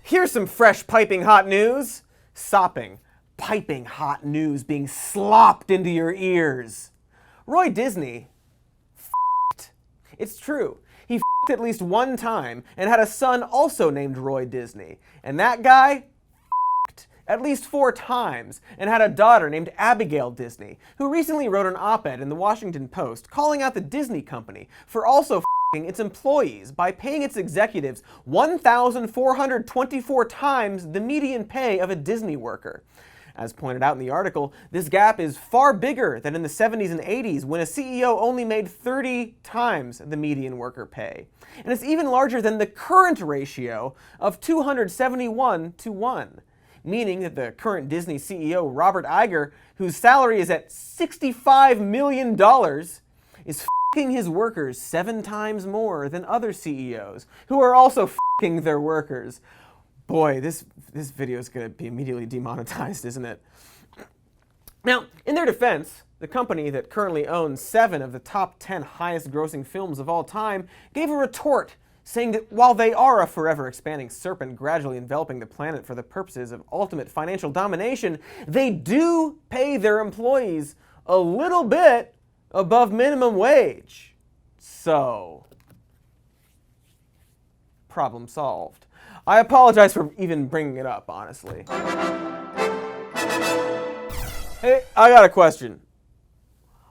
Here's some fresh piping hot news. Sopping, piping hot news being slopped into your ears. Roy Disney f***ed. It's true. He f***ed at least one time and had a son also named Roy Disney. And that guy f***ed at least 4 times and had a daughter named Abigail Disney, who recently wrote an op-ed in the Washington Post calling out the Disney company for also f***ing its employees by paying its executives 1,424 times the median pay of a Disney worker. As pointed out in the article, this gap is far bigger than in the 70s and 80s when a CEO only made 30 times the median worker pay. And it's even larger than the current ratio of 271 to 1, meaning that the current Disney CEO, Robert Iger, whose salary is at $65 million, is f***ing his workers 7 times more than other CEOs, who are also f***ing their workers. Boy, this video is going to be immediately demonetized, isn't it? Now, in their defense, the company that currently owns 7 of the top 10 highest grossing films of all time gave a retort saying that while they are a forever expanding serpent gradually enveloping the planet for the purposes of ultimate financial domination, they do pay their employees a little bit above minimum wage. So, problem solved. I apologize for even bringing it up, honestly. Hey, I got a question.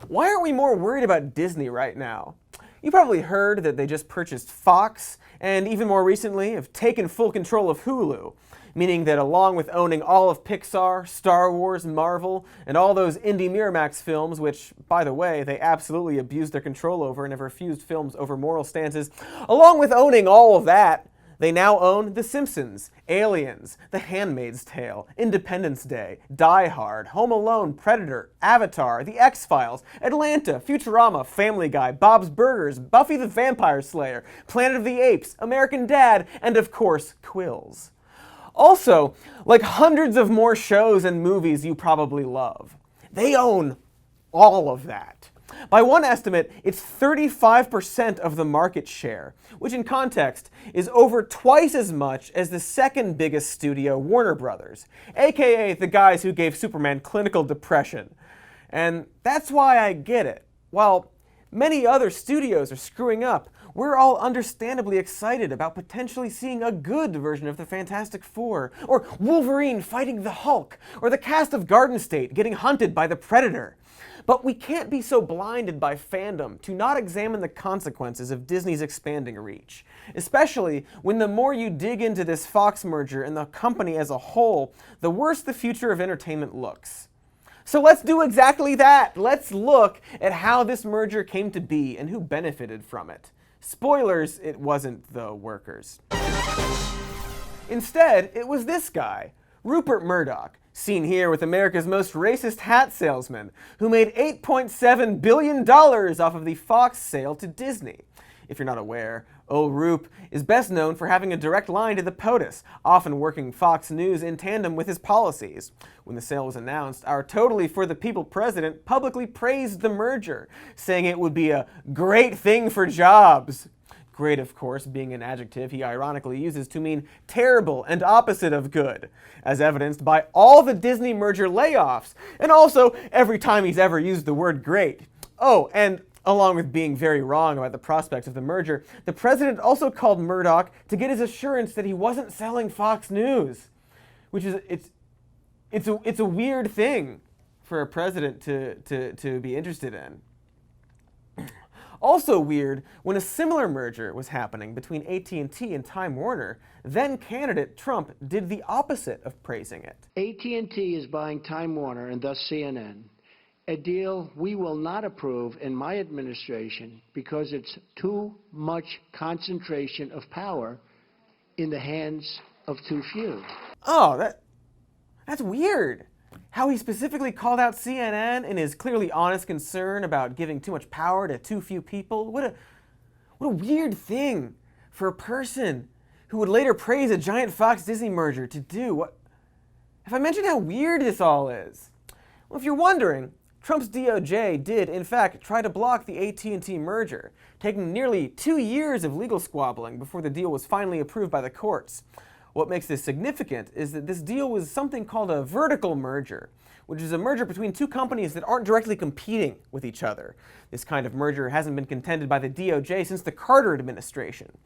Why aren't we more worried about Disney right now? You probably heard that they just purchased Fox, and even more recently have taken full control of Hulu, meaning that along with owning all of Pixar, Star Wars, Marvel, and all those indie Miramax films, which, by the way, they absolutely abused their control over and have refused films over moral stances, along with owning all of that, they now own The Simpsons, Aliens, The Handmaid's Tale, Independence Day, Die Hard, Home Alone, Predator, Avatar, The X-Files, Atlanta, Futurama, Family Guy, Bob's Burgers, Buffy the Vampire Slayer, Planet of the Apes, American Dad, and of course, Quills. Also, like hundreds of more shows and movies you probably love, they own all of that. By one estimate, it's 35% of the market share, which in context is over twice as much as the second biggest studio, Warner Brothers, aka the guys who gave Superman clinical depression. And that's why I get it. While many other studios are screwing up, we're all understandably excited about potentially seeing a good version of the Fantastic Four, or Wolverine fighting the Hulk, or the cast of Garden State getting hunted by the Predator. But we can't be so blinded by fandom to not examine the consequences of Disney's expanding reach, especially when the more you dig into this Fox merger and the company as a whole, the worse the future of entertainment looks. So let's do exactly that. Let's look at how this merger came to be and who benefited from it. Spoilers, it wasn't the workers. Instead, it was this guy, Rupert Murdoch, seen here with America's most racist hat salesman, who made $8.7 billion off of the Fox sale to Disney. If you're not aware, old Rupe is best known for having a direct line to the POTUS, often working Fox News in tandem with his policies. When the sale was announced, our totally for the people president publicly praised the merger, saying it would be a great thing for jobs. Great, of course, being an adjective he ironically uses to mean terrible and opposite of good, as evidenced by all the Disney merger layoffs, and also every time he's ever used the word great. Oh, and along with being very wrong about the prospects of the merger, the president also called Murdoch to get his assurance that he wasn't selling Fox News, which is, it's a weird thing for a president to be interested in. Also weird, when a similar merger was happening between AT&T and Time Warner, then candidate Trump did the opposite of praising it. AT&T is buying Time Warner and thus CNN, a deal we will not approve in my administration because it's too much concentration of power in the hands of too few. Oh, that's weird. How he specifically called out CNN in his clearly honest concern about giving too much power to too few people. What a weird thing for a person who would later praise a giant Fox-Disney merger to do. Have I mentioned how weird this all is? Well, if you're wondering, Trump's DOJ did, in fact, try to block the AT&T merger, taking nearly 2 years of legal squabbling before the deal was finally approved by the courts. What makes this significant is that this deal was something called a vertical merger, which is a merger between two companies that aren't directly competing with each other. This kind of merger hasn't been contended by the DOJ since the Carter administration.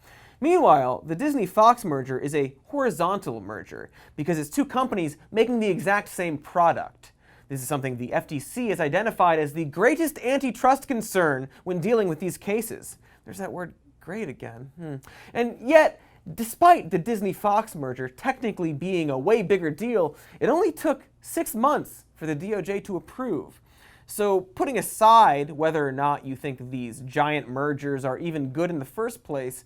Meanwhile, the Disney-Fox merger is a horizontal merger because it's two companies making the exact same product. This is something the FTC has identified as the greatest antitrust concern when dealing with these cases. There's that word great again. And yet, despite the Disney-Fox merger technically being a way bigger deal, it only took 6 months for the DOJ to approve. So putting aside whether or not you think these giant mergers are even good in the first place,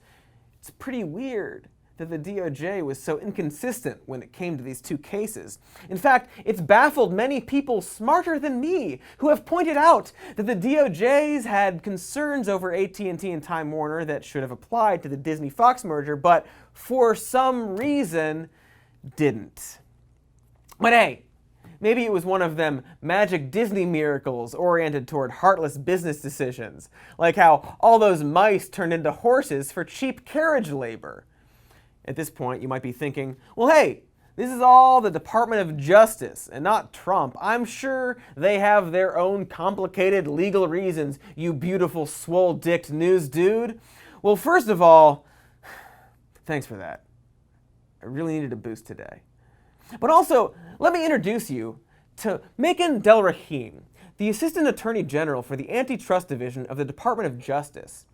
it's pretty weird that the DOJ was so inconsistent when it came to these two cases. In fact, it's baffled many people smarter than me who have pointed out that the DOJ's had concerns over AT&T and Time Warner that should have applied to the Disney-Fox merger, but for some reason didn't. But hey, maybe it was one of them magic Disney miracles oriented toward heartless business decisions, like how all those mice turned into horses for cheap carriage labor. At this point, you might be thinking, well, hey, this is all the Department of Justice and not Trump. I'm sure they have their own complicated legal reasons, you beautiful swole-dicked news dude. Well, first of all, thanks for that. I really needed a boost today. But also, let me introduce you to Megan Delrahim, the Assistant Attorney General for the Antitrust Division of the Department of Justice.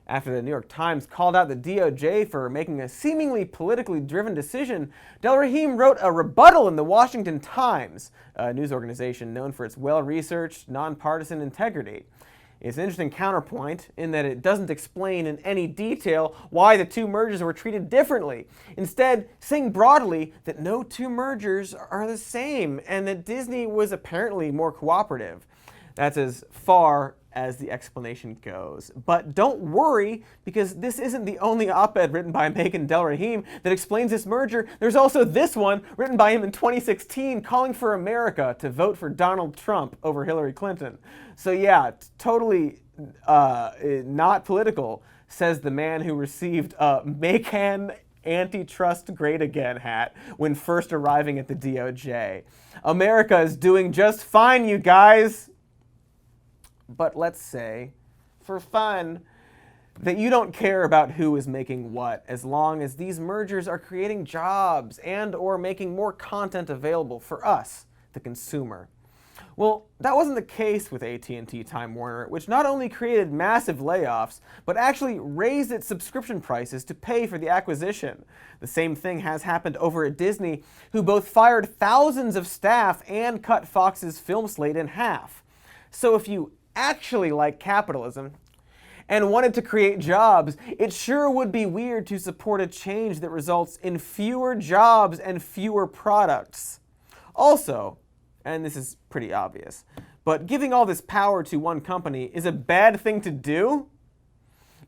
After the New York Times called out the DOJ for making a seemingly politically driven decision, Delrahim wrote a rebuttal in the Washington Times, a news organization known for its well-researched, nonpartisan integrity. It's an interesting counterpoint in that it doesn't explain in any detail why the two mergers were treated differently, instead saying broadly that no two mergers are the same and that Disney was apparently more cooperative. That's as far as the explanation goes. But don't worry, because this isn't the only op-ed written by Megan Delrahim that explains this merger. There's also this one written by him in 2016 calling for America to vote for Donald Trump over Hillary Clinton. So yeah, totally not political, says the man who received a Make Antitrust Great Again hat when first arriving at the DOJ. America is doing just fine, you guys. But let's say, for fun, that you don't care about who is making what, as long as these mergers are creating jobs and or making more content available for us, the consumer. Well, that wasn't the case with AT&T Time Warner, which not only created massive layoffs, but actually raised its subscription prices to pay for the acquisition. The same thing has happened over at Disney, who both fired thousands of staff and cut Fox's film slate in half. So if you actually like capitalism and wanted to create jobs, it sure would be weird to support a change that results in fewer jobs and fewer products. Also, and this is pretty obvious, but giving all this power to one company is a bad thing to do,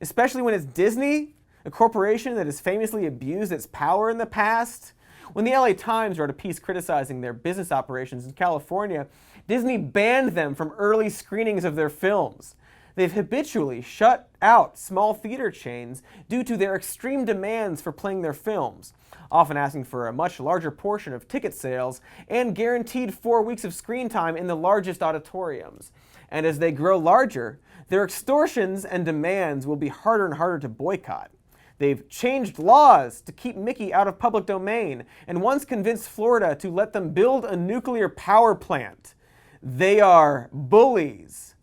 especially when it's Disney, a corporation that has famously abused its power in the past. When the LA Times wrote a piece criticizing their business operations in California, Disney banned them from early screenings of their films. They've habitually shut out small theater chains due to their extreme demands for playing their films, often asking for a much larger portion of ticket sales and guaranteed 4 weeks of screen time in the largest auditoriums. And as they grow larger, their extortions and demands will be harder and harder to boycott. They've changed laws to keep Mickey out of public domain, and once convinced Florida to let them build a nuclear power plant. They are bullies.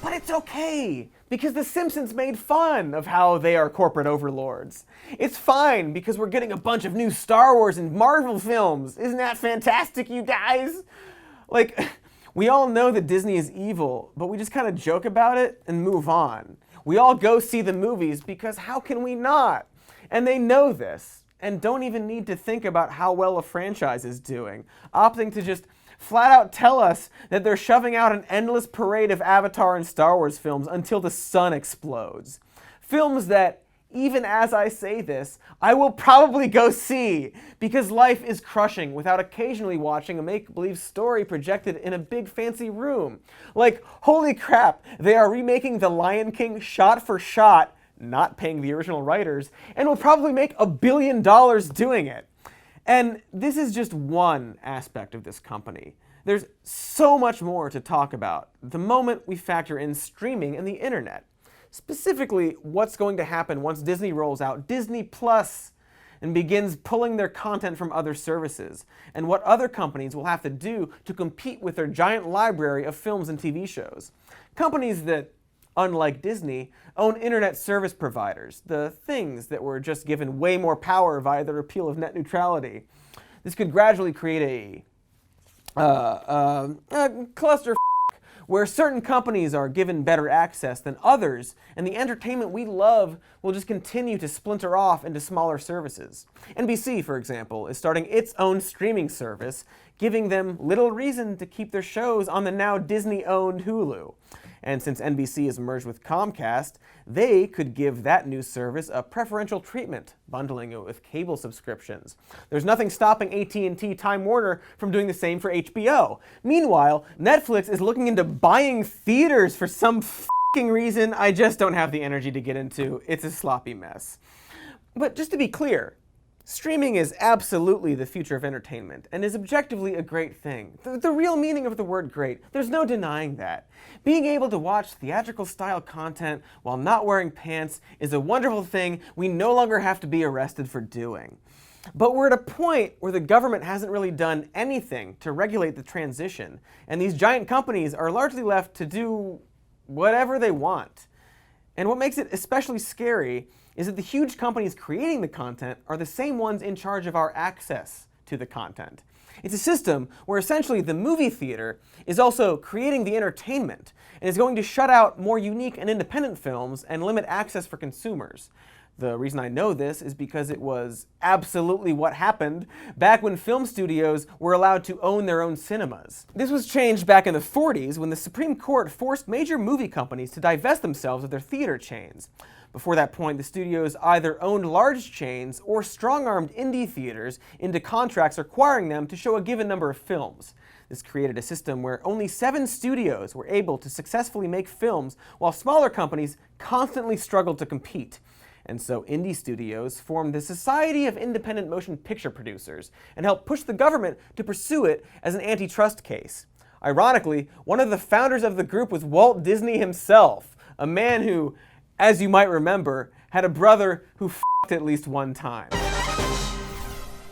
But it's okay, because The Simpsons made fun of how they are corporate overlords. It's fine, because we're getting a bunch of new Star Wars and Marvel films. Isn't that fantastic, you guys? Like, we all know that Disney is evil, but we just kind of joke about it and move on. We all go see the movies because how can we not? And they know this, and don't even need to think about how well a franchise is doing, opting to just flat out tell us that they're shoving out an endless parade of Avatar and Star Wars films until the sun explodes. Films that, even as I say this, I will probably go see, because life is crushing without occasionally watching a make-believe story projected in a big fancy room. Like, holy crap, they are remaking The Lion King shot for shot not paying the original writers, and will probably make $1 billion doing it. And this is just one aspect of this company. There's so much more to talk about the moment we factor in streaming and the internet. Specifically, what's going to happen once Disney rolls out Disney Plus and begins pulling their content from other services, and what other companies will have to do to compete with their giant library of films and TV shows. Companies that, unlike Disney, own internet service providers, the things that were just given way more power via the repeal of net neutrality. This could gradually create a cluster where certain companies are given better access than others, and the entertainment we love will just continue to splinter off into smaller services. NBC, for example, is starting its own streaming service, giving them little reason to keep their shows on the now Disney-owned Hulu. And since NBC is merged with Comcast, they could give that new service a preferential treatment, bundling it with cable subscriptions. There's nothing stopping AT&T Time Warner from doing the same for HBO. Meanwhile, Netflix is looking into buying theaters for some f***ing reason I just don't have the energy to get into. It's a sloppy mess. But just to be clear, streaming is absolutely the future of entertainment and is objectively a great thing. The real meaning of the word great, there's no denying that. Being able to watch theatrical style content while not wearing pants is a wonderful thing we no longer have to be arrested for doing. But we're at a point where the government hasn't really done anything to regulate the transition, and these giant companies are largely left to do whatever they want. And what makes it especially scary is that the huge companies creating the content are the same ones in charge of our access to the content. It's a system where essentially the movie theater is also creating the entertainment and is going to shut out more unique and independent films and limit access for consumers. The reason I know this is because it was absolutely what happened back when film studios were allowed to own their own cinemas. This was changed back in the 40s when the Supreme Court forced major movie companies to divest themselves of their theater chains. Before that point, the studios either owned large chains or strong-armed indie theaters into contracts requiring them to show a given number of films. This created a system where only 7 studios were able to successfully make films while smaller companies constantly struggled to compete. And so indie studios formed the Society of Independent Motion Picture Producers and helped push the government to pursue it as an antitrust case. Ironically, one of the founders of the group was Walt Disney himself, a man who, as you might remember, had a brother who f***ed at least one time.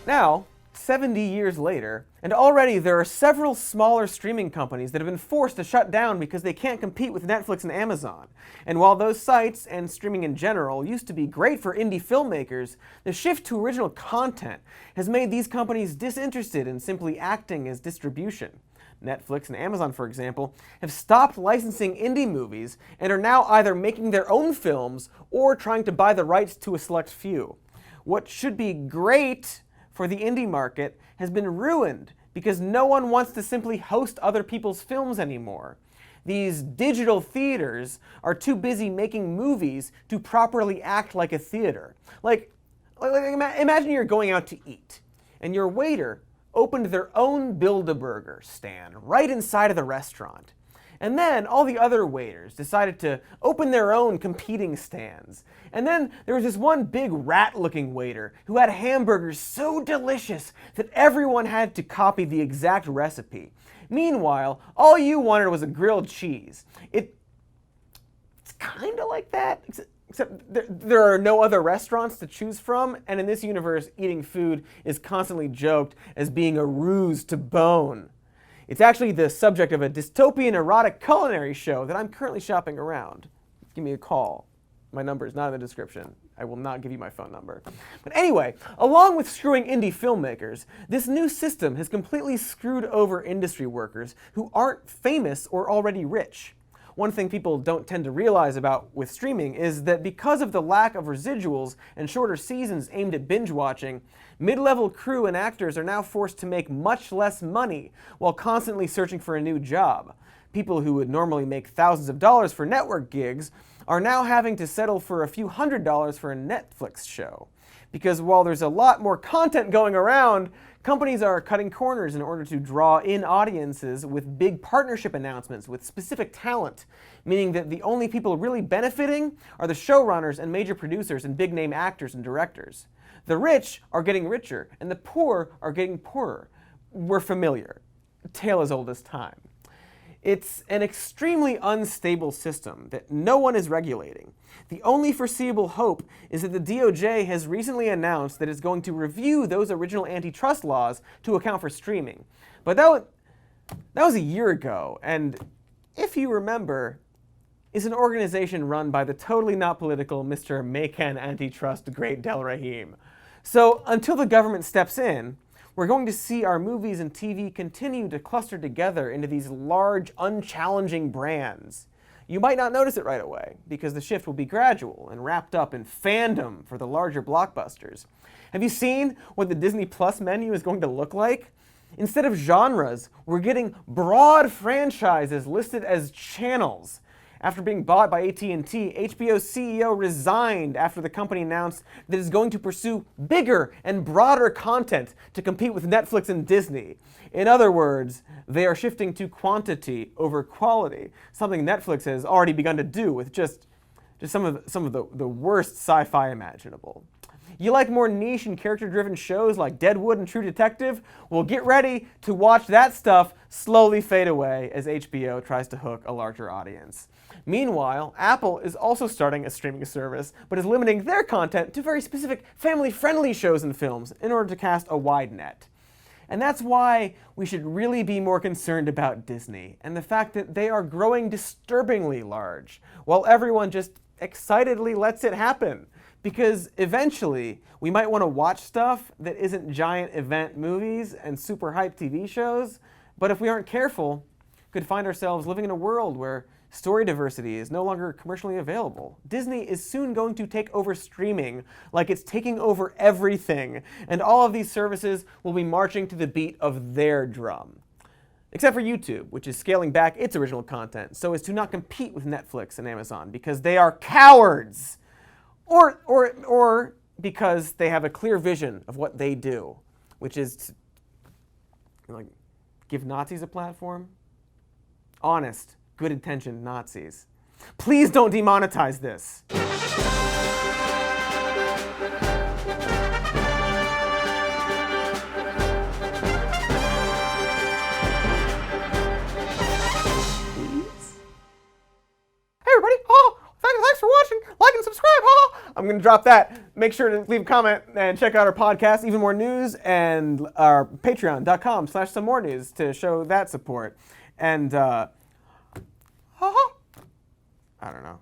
Now, 70 years later, and already there are several smaller streaming companies that have been forced to shut down because they can't compete with Netflix and Amazon. And while those sites, and streaming in general, used to be great for indie filmmakers, the shift to original content has made these companies disinterested in simply acting as distribution. Netflix and Amazon, for example, have stopped licensing indie movies and are now either making their own films or trying to buy the rights to a select few. What should be great for the indie market has been ruined because no one wants to simply host other people's films anymore. These digital theaters are too busy making movies to properly act like a theater. Imagine you're going out to eat, and your waiter opened their own Build-A-Burger stand right inside of the restaurant. And then all the other waiters decided to open their own competing stands. And then there was this one big rat-looking waiter who had hamburgers so delicious that everyone had to copy the exact recipe. Meanwhile, all you wanted was a grilled cheese. It's kind of like that, except there are no other restaurants to choose from, and in this universe, eating food is constantly joked as being a ruse to bone. It's actually the subject of a dystopian erotic culinary show that I'm currently shopping around. Give me a call. My number is not in the description. I will not give you my phone number. But anyway, along with screwing indie filmmakers, this new system has completely screwed over industry workers who aren't famous or already rich. One thing people don't tend to realize about with streaming is that because of the lack of residuals and shorter seasons aimed at binge watching, mid-level crew and actors are now forced to make much less money while constantly searching for a new job. People who would normally make thousands of dollars for network gigs are now having to settle for a few $100s for a Netflix show. Because while there's a lot more content going around, companies are cutting corners in order to draw in audiences with big partnership announcements with specific talent, meaning that the only people really benefiting are the showrunners and major producers and big-name actors and directors. The rich are getting richer, and the poor are getting poorer. We're familiar. Tale as old as time. It's an extremely unstable system that no one is regulating. The only foreseeable hope is that the DOJ has recently announced that it's going to review those original antitrust laws to account for streaming. But that was a year ago, and if you remember, is an organization run by the totally not political Mr. Maycan Antitrust Great Del Rahim. So until the government steps in, we're going to see our movies and TV continue to cluster together into these large, unchallenging brands. You might not notice it right away, because the shift will be gradual and wrapped up in fandom for the larger blockbusters. Have you seen what the Disney Plus menu is going to look like? Instead of genres, we're getting broad franchises listed as channels. After being bought by AT&T, HBO's CEO resigned after the company announced that it's going to pursue bigger and broader content to compete with Netflix and Disney. In other words, they are shifting to quantity over quality, something Netflix has already begun to do with just some of the worst sci-fi imaginable. You like more niche and character-driven shows like Deadwood and True Detective? Well, get ready to watch that stuff slowly fade away as HBO tries to hook a larger audience. Meanwhile, Apple is also starting a streaming service, but is limiting their content to very specific family-friendly shows and films in order to cast a wide net. And that's why we should really be more concerned about Disney and the fact that they are growing disturbingly large, while everyone just excitedly lets it happen. Because eventually, we might want to watch stuff that isn't giant event movies and super hyped TV shows, but if we aren't careful, could find ourselves living in a world where story diversity is no longer commercially available. Disney is soon going to take over streaming like it's taking over everything, and all of these services will be marching to the beat of their drum. Except for YouTube, which is scaling back its original content so as to not compete with Netflix and Amazon because they are cowards! Or because they have a clear vision of what they do, which is to, like, give Nazis a platform? Honest, good-intentioned Nazis. Please don't demonetize this. Thanks for watching. Like and subscribe. I'm going to drop that. Make sure to leave a comment and check out our podcast, Even More News, and our patreon.com/somemore news to show that support. And, I don't know.